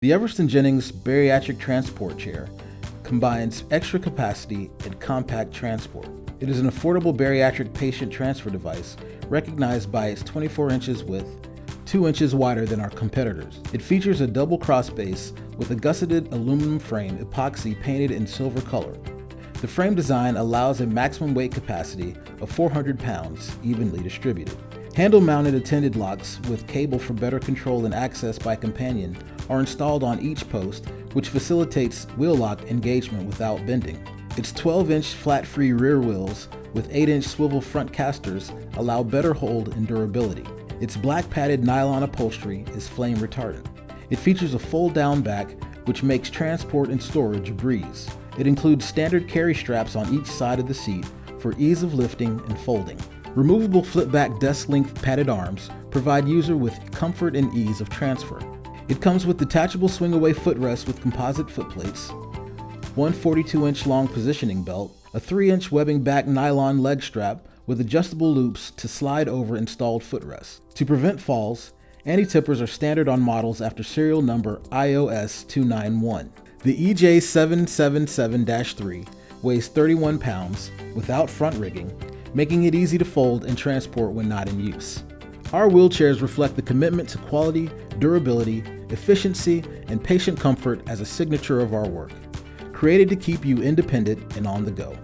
The Everest Jennings Bariatric Transport Chair combines extra capacity and compact transport. It is an affordable bariatric patient transfer device recognized by its 24 inches width, 2 inches wider than our competitors. It features a double cross base with a gusseted aluminum frame epoxy painted in silver color. The frame design allows a maximum weight capacity of 400 pounds, evenly distributed. Handle-mounted attendant locks with cable for better control and access by companion are installed on each post, which facilitates wheel lock engagement without bending. Its 12-inch flat-free rear wheels with 8-inch swivel front casters allow better hold and durability. Its black padded nylon upholstery is flame retardant. It features a fold-down back, which makes transport and storage a breeze. It includes standard carry straps on each side of the seat for ease of lifting and folding. Removable flip-back desk-length padded arms provide user with comfort and ease of transfer. It comes with detachable swing-away footrest with composite footplates, one 42-inch long positioning belt, a 3-inch webbing back nylon leg strap with adjustable loops to slide over installed footrests. To prevent falls, anti-tippers are standard on models after serial number IOS 291. The EJ777-3 weighs 31 pounds without front rigging, making it easy to fold and transport when not in use. Our wheelchairs reflect the commitment to quality, durability, efficiency, and patient comfort as a signature of our work, created to keep you independent and on the go.